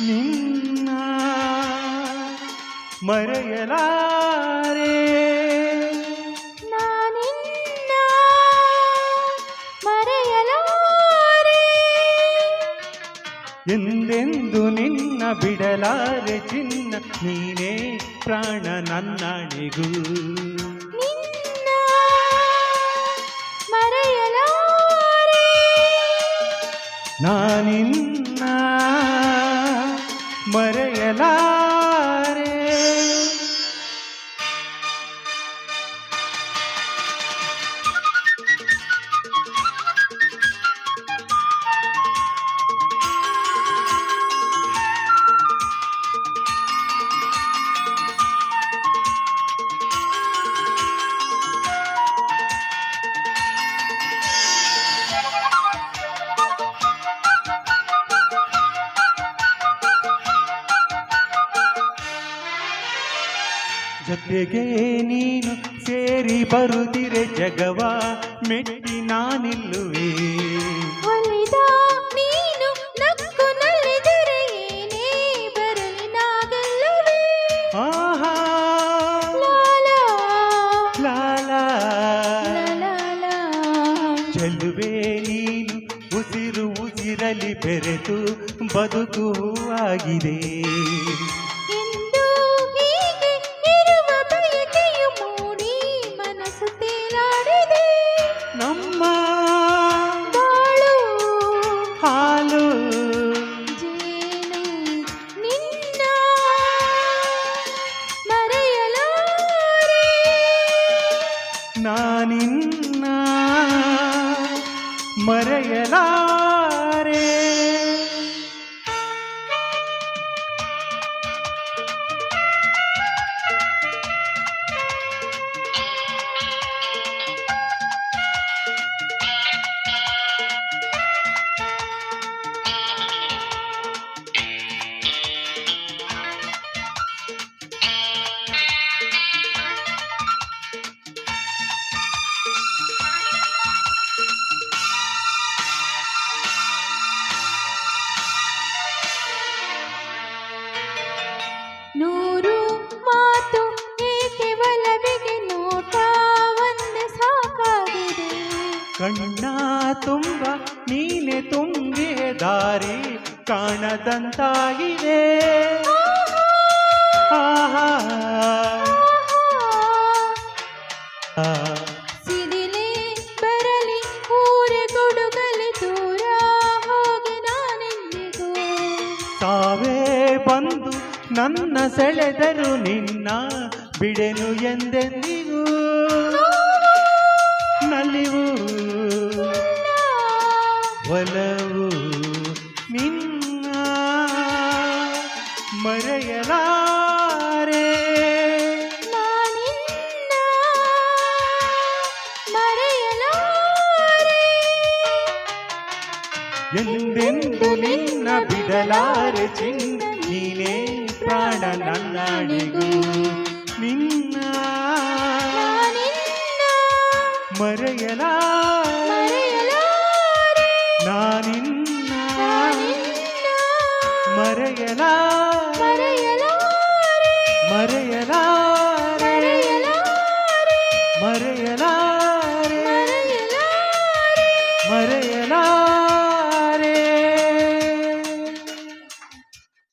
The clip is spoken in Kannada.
ನಿನ್ನ ಮರೆಯಲಾರೆ, ನಾನಿನ್ನ ಮರೆಯಲಾರೆ, ಎಂದೆಂದು ನಿನ್ನ ಬಿಡಲಾರೆ ಚಿನ್ನ, ನೀನೇ ಪ್ರಾಣ ನನ್ನಣಿಗೂ. ನಿನ್ನ ಮರೆಯಲಾರೆ, ನಾನಿನ್ನ ಮರೆಯಲಾರೆ. ಜೊತೆಗೆ ನೀನು ಸೇರಿ ಬರುತ್ತಿರೆ ಜಗವ ಮೆಟ್ಟಿ ನಾನಿಲ್ಲುವೆ. ಒಲಿದ ನೀನು ನಕ್ಕು ನಲಿದರೆ ಏನೇ ಬರಲಿ ನಾ ಗೆಲ್ಲುವೆ. ಆಹಾ ಲಾಲಾ ಲಾಲಾ ಲಾಲಾ, ಚೆಲುವೆ ನೀನು ಉಸಿರು ಉಸಿರಲಿ ಬೆರೆತು ಬದುಕು ಆಗಿದೆ. ಎಂದು ಹೀಗೆ ಇರುವ ಬಯಕೆಯು ಮೂಡಿ ಮನಸ್ಸು ತೇಲಾಡಿದೆ. ನಮ್ಮ ಬಾಳು ಹಾಲು ಜೇನು, ನಿನ್ನ ಮರೆಯಲಾರೆ, ನಾನಿನ್ನ ಮರೆಯಲಾರೆ. ನೂರು ಮಾತು ಏಕೆ ಒಲವಿಗೆ ನೋಟ ಒಂದೇ ಸಾಕಾಗಿದೆ. ಕಣ್ಣ ತುಂಬ ನೀನೆ ತುಂಬಿದೆ, ದಾರಿ ಕಾಣದಂತಾಗಿದೆ. ಆಹಾ ಸಿಡಿಲೇ ಬರಲಿ ಊರೆ ಕೊಡುಗಲಿ ದೂರ ಹೋಗಿ ನಾನೆಂದಿಗೂ. ತಾವೇ ಬಂದು ನನ್ನ ಸೆಳೆದರು, ನಿನ್ನ ಬಿಡೆನು ಎಂದೆಂದಿಗೂ. ನಲಿವು ಒಲವು ನಿನ್ನ ಮರೆಯಲಾರೆ, ನಾನಿನ್ನ ಮರೆಯಲಾರೆ, ಎಂದೆಂದು ನಿನ್ನ ಬಿಡಲಾರೆ ಚಿನ್ನ, ನೀನೇ ಪ್ರಾಣ ನನ್ನಣಿಗೂ. ನಿನ್ನ ನಾನಿನ್ನ ಮರೆಯಲಾರೆ, ಮರೆಯಲಾರೆ, ನಾನಿನ್ನ ನಾನಿನ್ನ ಮರೆಯಲಾರೆ, ಮರೆಯಲಾರೆ, ಮರೆಯಲಾರೆ, ಮರೆಯಲಾರೆ, ಮರೆಯಲಾರೆ, ಮರೆಯಲಾರೆ, ಮರೆಯಲಾರೆ.